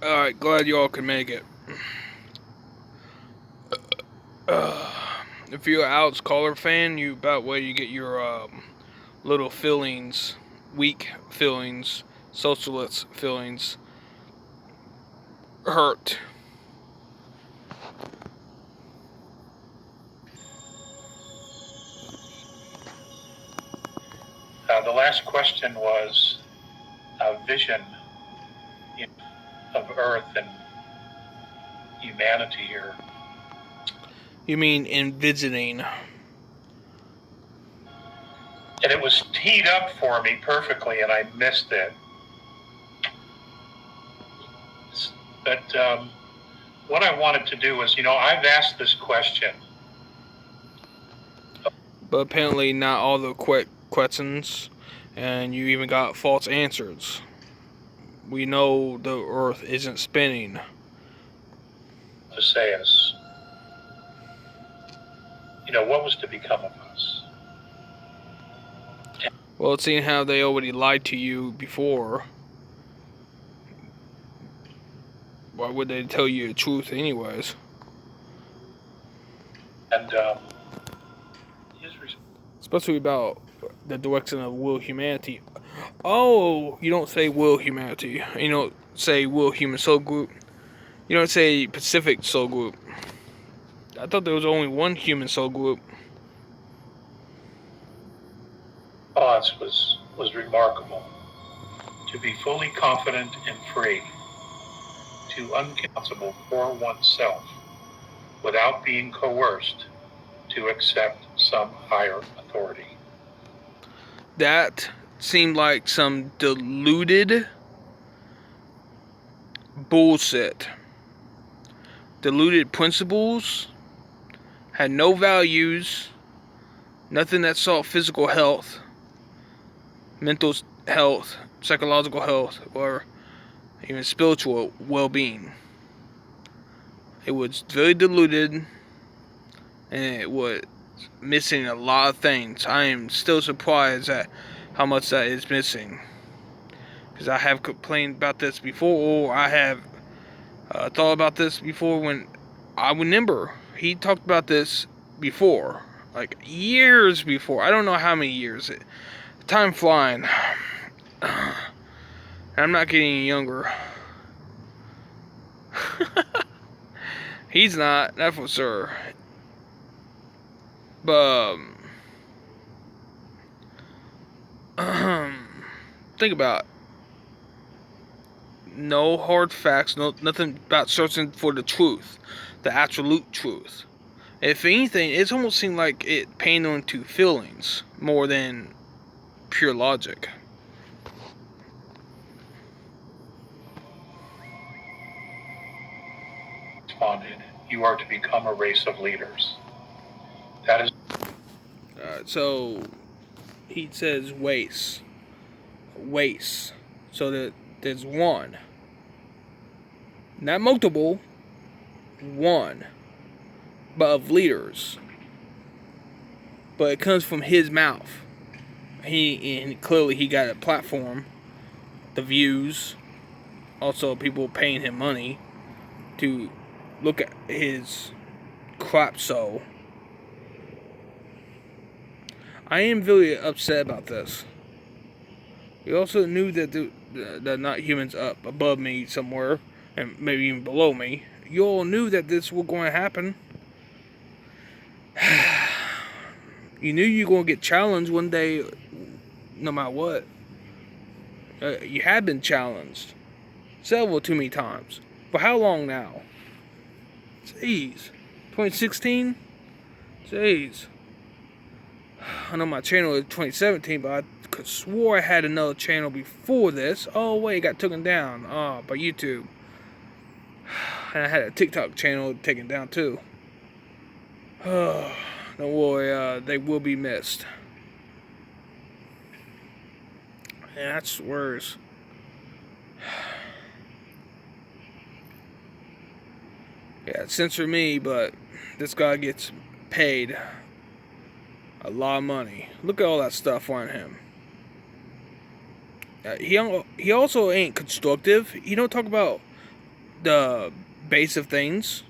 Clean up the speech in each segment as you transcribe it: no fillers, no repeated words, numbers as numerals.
Alright, glad y'all can make it. If you're an Alex Collier fan, you about where you get your little feelings, weak feelings, socialist feelings hurt. The last question was a vision of Earth and humanity here. You mean envisioning? And it was teed up for me perfectly, and I missed it. But what I wanted to do was, I've asked this question. But apparently not all the questions, and you even got false answers. We know the Earth isn't spinning. To say us, what was to become of us? Well, seeing how they already lied to you before, why would they tell you the truth anyways? And especially about the direction of will humanity. Oh, you don't say will humanity. You don't say will human soul group. You don't say Pacific soul group. I thought there was only one human soul group. Thoughts was remarkable. To be fully confident and free, to uncountable for oneself, without being coerced to accept some higher authority. That seemed like some deluded bullshit. Deluded principles, had no values, nothing that sought physical health, mental health, psychological health, or even spiritual well-being. It was very deluded, and it was missing a lot of things. I am still surprised at how much that is missing, because I have complained about this before, or I have thought about this before. When I remember he talked about this before, like years before. I don't know how many years. Time flying. I'm not getting any younger. He's not, that's for sure. But think about it. No hard facts, nothing about searching for the truth, the absolute truth. If anything, it's almost seemed like it pandering to feelings more than pure logic. Responded, you are to become a race of leaders. That is. So he says waste. So that there's one, not multiple, one, but of leaders. But it comes from his mouth. And clearly he got a platform, the views, also people paying him money to look at his crap show. I am very upset about this. We also knew that the not humans up above me somewhere, and maybe even below me. You all knew that this was going to happen. You knew you were going to get challenged one day, no matter what. You had been challenged several too many times. For how long now? Jeez. 2016? Jeez. I know my channel is 2017, but I could swore I had another channel before this. Oh wait, it got taken down. By YouTube. And I had a TikTok channel taken down too. Don't worry, they will be missed. And that's worse. Yeah, censor me, but this guy gets paid a lot of money. Look at all that stuff on him. He also ain't constructive. He don't talk about the base of things.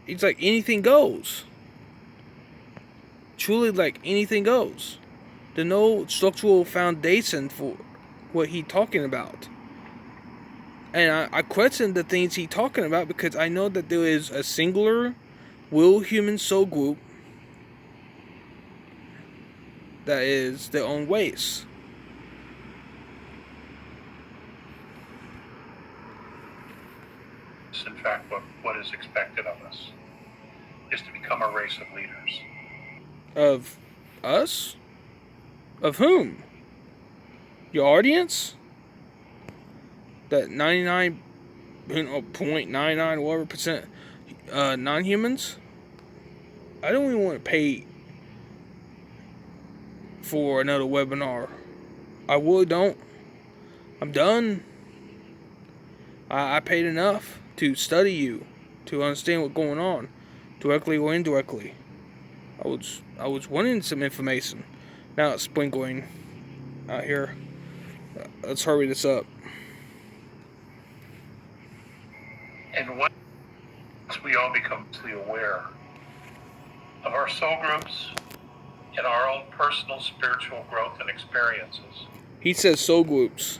It's like anything goes. Truly, like anything goes. There's no structural foundation for what he's talking about. And I question the things he's talking about because I know that there is a singular will human soul group that is their own ways. In fact, what is expected of us is to become a race of leaders. Of us? Of whom? Your audience? That 99.99 whatever percent non-humans? I don't even want to pay for another webinar. I really don't. I'm done. I paid enough to study you, to understand what's going on, directly or indirectly. I was wanting some information. Now it's sprinkling out here. Let's hurry this up. And once we all become fully aware of our soul groups and our own personal spiritual growth and experiences. He says soul groups.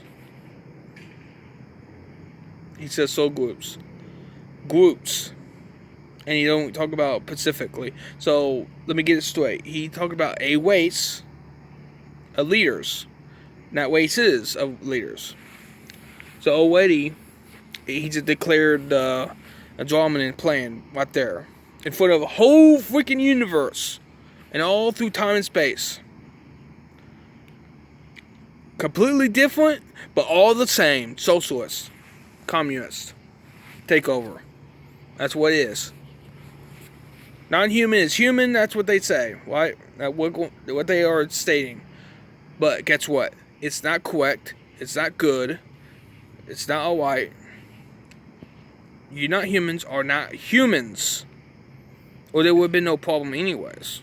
He says soul groups. Groups. And he don't talk about specifically. So, let me get it straight. He talked about a race of leaders. Not races of leaders. So, already, he just declared a Andromadan plan right there. In front of the whole freaking universe. And all through time and space. Completely different, but all the same. Socialist. Communist. Takeover. That's what it is. Non-human is human, that's what they say, right? What they are stating. But guess what? It's not correct. It's not good. It's not alright. You not humans are not humans. Or there would have been no problem anyways.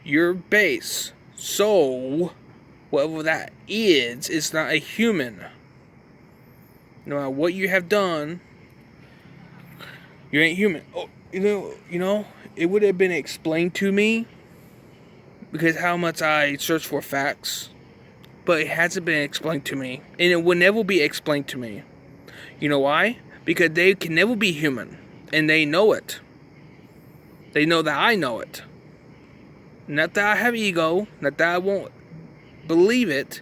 Your base, soul, whatever that is not a human. No matter what you have done, you ain't human. Oh, you know, it would have been explained to me because how much I search for facts, but it hasn't been explained to me, and it will never be explained to me. You know why? Because they can never be human, and they know it. They know that I know it. Not that I have ego, not that I won't believe it.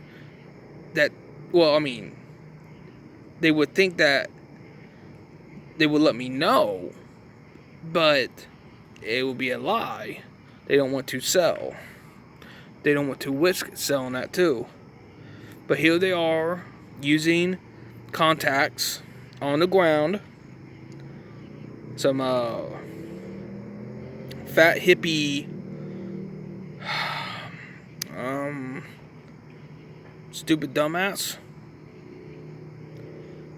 That, well, I mean, they would think that they would let me know, but it would be a lie. They don't want to sell. They don't want to risk selling that too. But here they are, using contacts on the ground. Some fat hippie, stupid dumbass,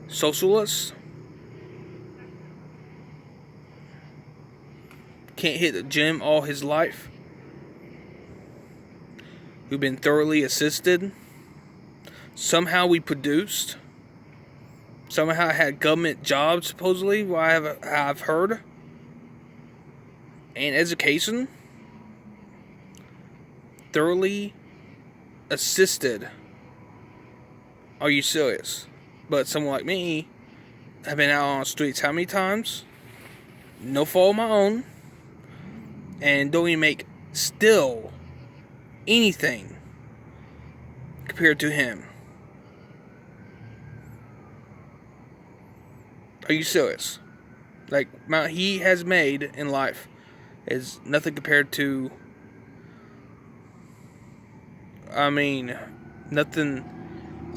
socialists. Can't hit the gym all his life. Who've been thoroughly assisted. Somehow we produced. Somehow had government jobs, supposedly, what I've heard. And education. Thoroughly assisted. Are you serious? But someone like me have been out on the streets how many times? No fault of my own. And don't even make still anything compared to him. Are you serious? Like, amount he has made in life is nothing compared to, I mean, nothing.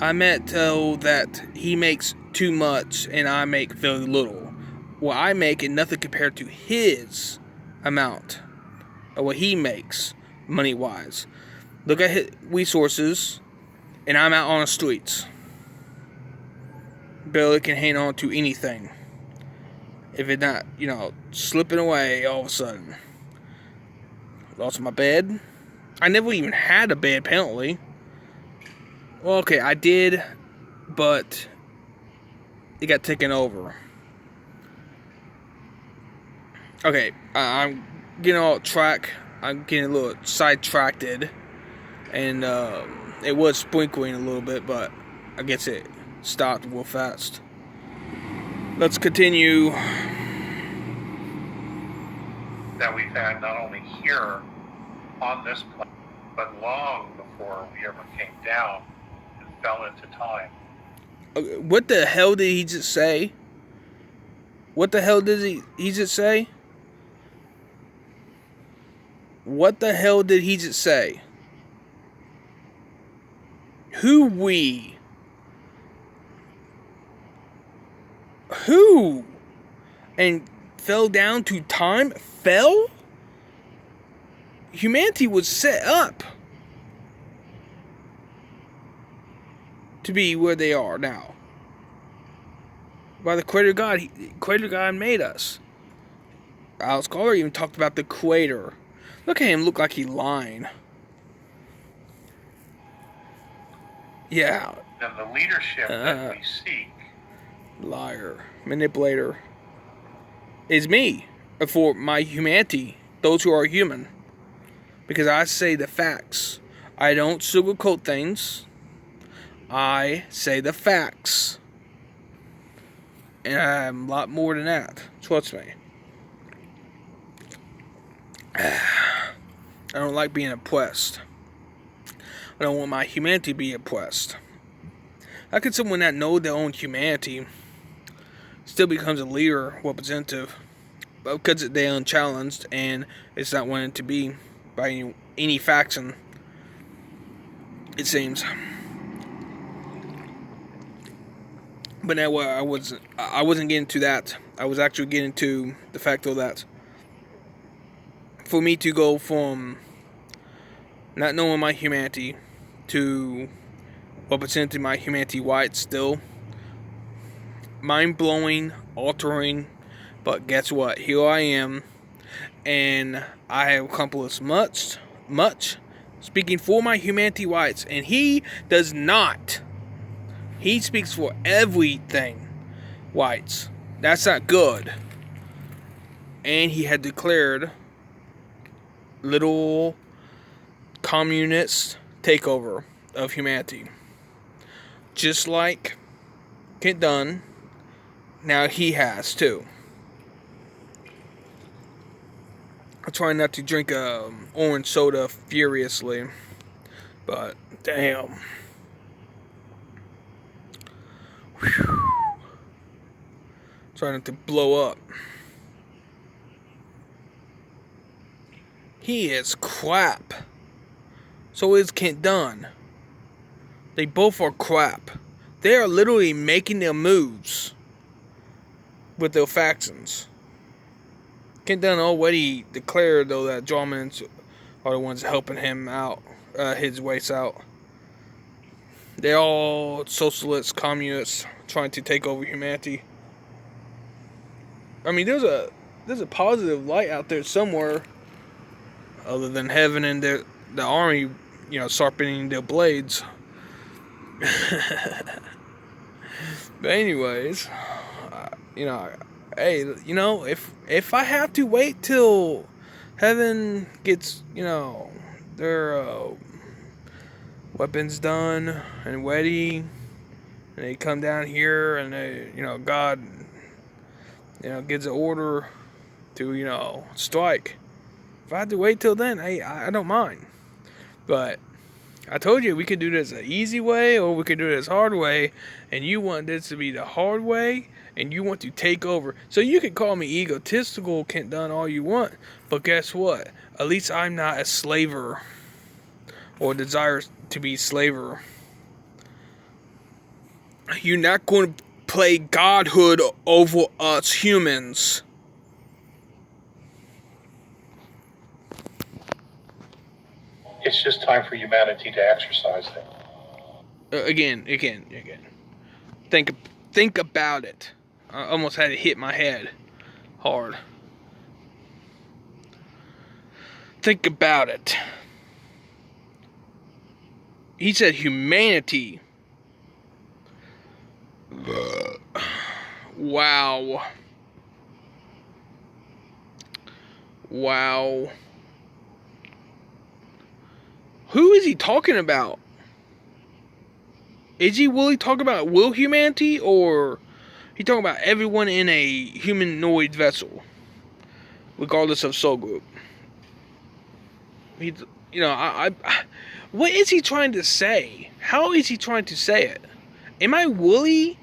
I meant that he makes too much and I make very little. What I make is nothing compared to his amount of what he makes money-wise. Look at his resources, and I'm out on the streets. Barely can hang on to anything. If it not, slipping away all of a sudden. Lost my bed. I never even had a bed, apparently. Well, okay, I did but it got taken over. Okay, I'm getting off track. I'm getting a little sidetracked, and it was sprinkling a little bit, but I guess it stopped real fast. Let's continue. That we've had not only here on this planet, but long before we ever came down and fell into time. What the hell did he just say? What the hell did he just say? What the hell did he just say? Who we? Who? And fell down to time? Fell? Humanity was set up to be where they are now. By the Creator God. Creator God made us. Collier even talked about the Creator. Look at him, look like he's lying. Yeah. And the leadership that we seek. Liar. Manipulator. Is me. For my humanity. Those who are human. Because I say the facts. I don't sugarcoat things. I say the facts. And I'm a lot more than that. Trust me. I don't like being oppressed. I don't want my humanity to be oppressed. How can someone not know their own humanity still becomes a leader, representative? Because they're unchallenged and it's not wanted to be by any faction, it seems. But now I wasn't getting to that. I was actually getting to the fact of that. For me to go from not knowing my humanity to representing my humanity white still mind-blowing, altering, but guess what? Here I am, and I have accomplished much, speaking for my humanity whites, and he does not. He speaks for everything whites. That's not good. And he had declared little communist takeover of humanity. Just like Kent Dunn, now he has too. I'm trying not to drink orange soda furiously, but damn. Whew. Trying not to blow up. He is crap. So is Kent Dunn. They both are crap. They are literally making their moves with their factions. Kent Dunn already declared, though, that Andromadans are the ones helping him out, his ways out. They're all socialists, communists, trying to take over humanity. I mean, there's a positive light out there somewhere, other than heaven and the army, sharpening their blades. But anyways, hey, if I have to wait till heaven gets, their weapons done and ready, and they come down here and they, God, gives an order to, strike. If I have to wait till then, hey, I don't mind. But I told you we could do this the easy way or we could do this hard way, and you want this to be the hard way, and you want to take over. So you can call me egotistical, Kent Dunn, all you want, but guess what? At least I'm not a slaver or desire to be slaver. You're not going to play godhood over us humans. It's just time for humanity to exercise them. Again. Think about it. I almost had it hit my head hard. Think about it. He said humanity Wow. Wow. Who is he talking about? Is he really talking about will humanity, or he talking about everyone in a humanoid vessel, regardless of soul group? He, what is he trying to say? How is he trying to say it? Am I Wooly?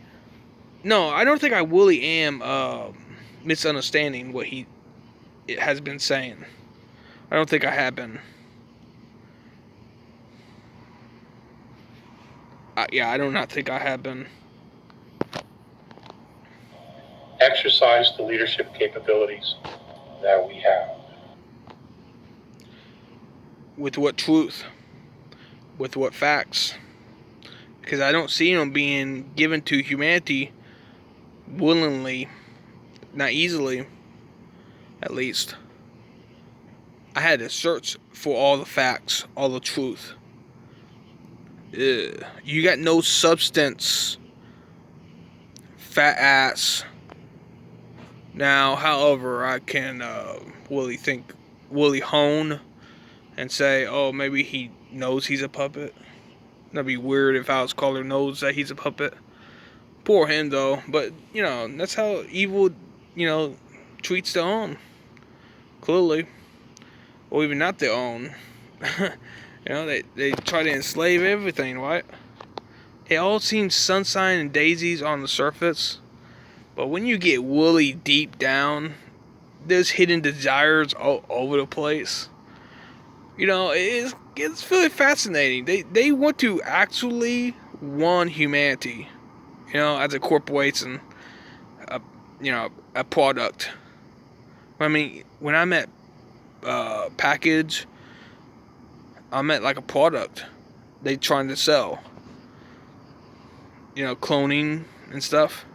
No, I don't think I Wooly am misunderstanding what he has been saying. I don't think I have been. I do not think I have been. Exercise the leadership capabilities that we have. With what truth? With what facts? Because I don't see them being given to humanity willingly, not easily, at least. I had to search for all the facts, all the truth. Ugh. You got no substance, fat ass. Now, however, I can Willie hone and say, oh, maybe he knows he's a puppet. That'd be weird if Alice Collier knows that he's a puppet. Poor him, though. But, that's how evil, treats their own. Clearly. Or even not their own. They try to enslave everything, right? It all seems sunshine and daisies on the surface. But when you get woolly deep down, there's hidden desires all over the place. It's really fascinating. They want to actually want humanity, as a corporation, a product. I mean, when I met package, I meant like a product they trying to sell. Cloning and stuff.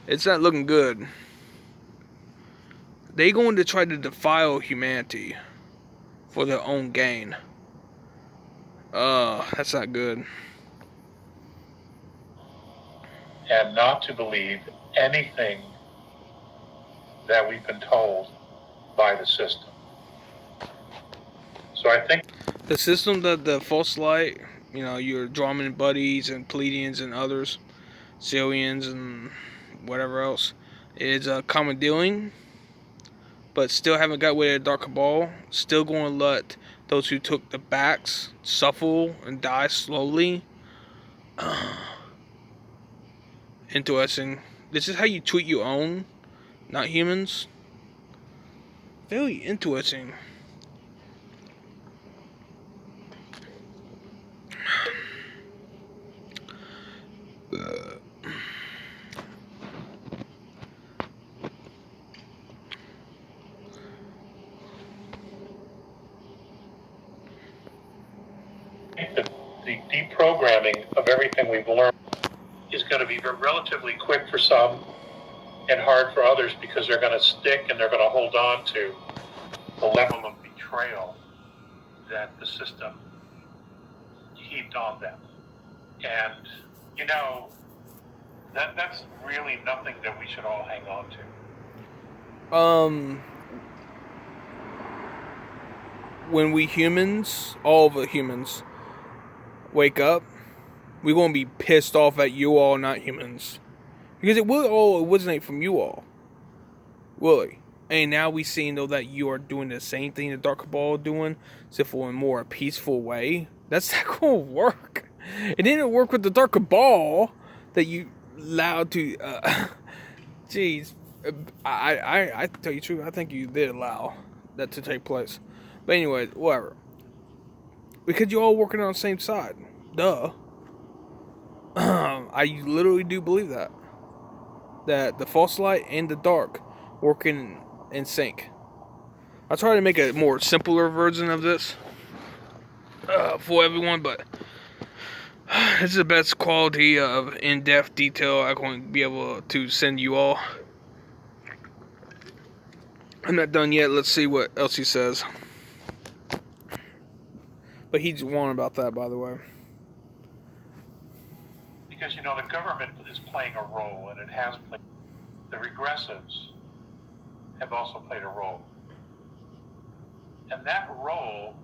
It's not looking good. They going to try to defile humanity for their own gain. That's not good. And not to believe anything that we've been told by the system. So I think the system that the false light, your Andromadan buddies and Pleiadians and others, Zillions and whatever else, is common dealing, but still haven't got rid of the dark cabal. Still going to let those who took the backs suffer and die slowly. Interesting. This is how you treat your own, not humans. Very interesting. the deprogramming of everything we've learned is going to be relatively quick for some and hard for others, because they're going to stick and they're going to hold on to the level of betrayal that the system heaped on them. And, that's really nothing that we should all hang on to. When we humans, all the humans, wake up, we're going to be pissed off at you all, not humans. Because it will all originate from you all. Really. And now we see, though, that you are doing the same thing the Dark Cabal are doing, except for in a more peaceful way. That's not going to work. It didn't work with the Dark Cabal that you allowed to... Jeez. I tell you the truth, I think you did allow that to take place. But anyway, whatever. Because you're all working on the same side. Duh. I literally do believe that. That the false light and the dark working in sync. I'll try to make a more simpler version of this for everyone, but this is the best quality of in-depth detail I'm going to be able to send you all. I'm not done yet. Let's see what else he says. But he's warned about that, by the way. Because, you know, the government is playing a role, and it has played. The regressives have also played a role. And that role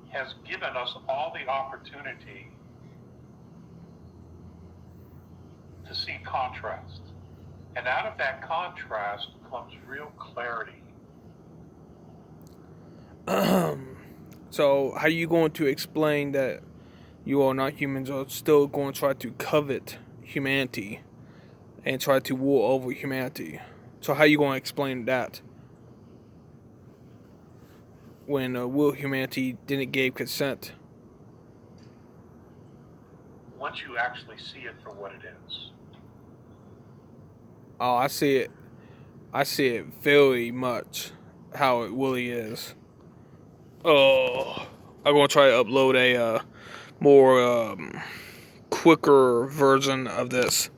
has given us all the opportunity to see contrast. And out of that contrast comes real clarity. So, how are you going to explain that you all not humans are still going to try to covet humanity and try to rule over humanity? So, how are you going to explain that when will humanity didn't give consent? Once you actually see it for what it is. Oh, I see it. I see it very much how it really is. Oh, I'm gonna try to upload a more quicker version of this.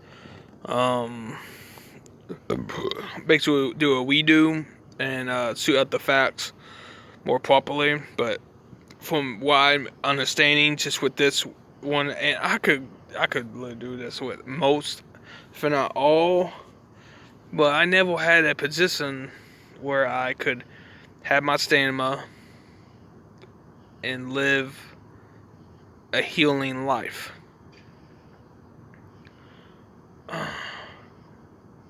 Basically, do a redo and suit up the facts more properly. But from what I'm understanding, just with this one, and I could really do this with most, if not all. But I never had a position where I could have my stamina and live a healing life.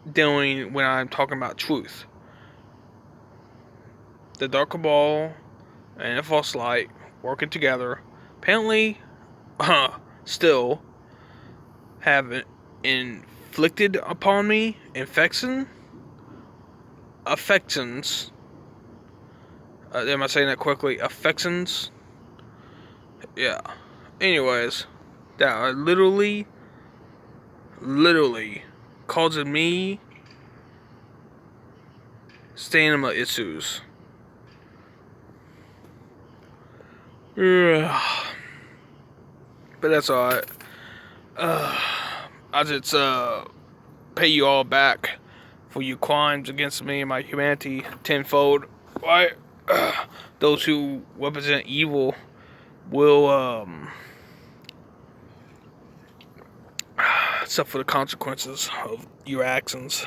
Dealing when I'm talking about truth. The dark cabal and the false light working together apparently still have inflicted upon me affections. Am I saying that correctly? Affections? Yeah. Anyways, that are literally causing me stamina issues. Yeah. But that's alright. I just pay you all back for your crimes against me and my humanity tenfold. Right? Those who represent evil will suffer the consequences of your actions.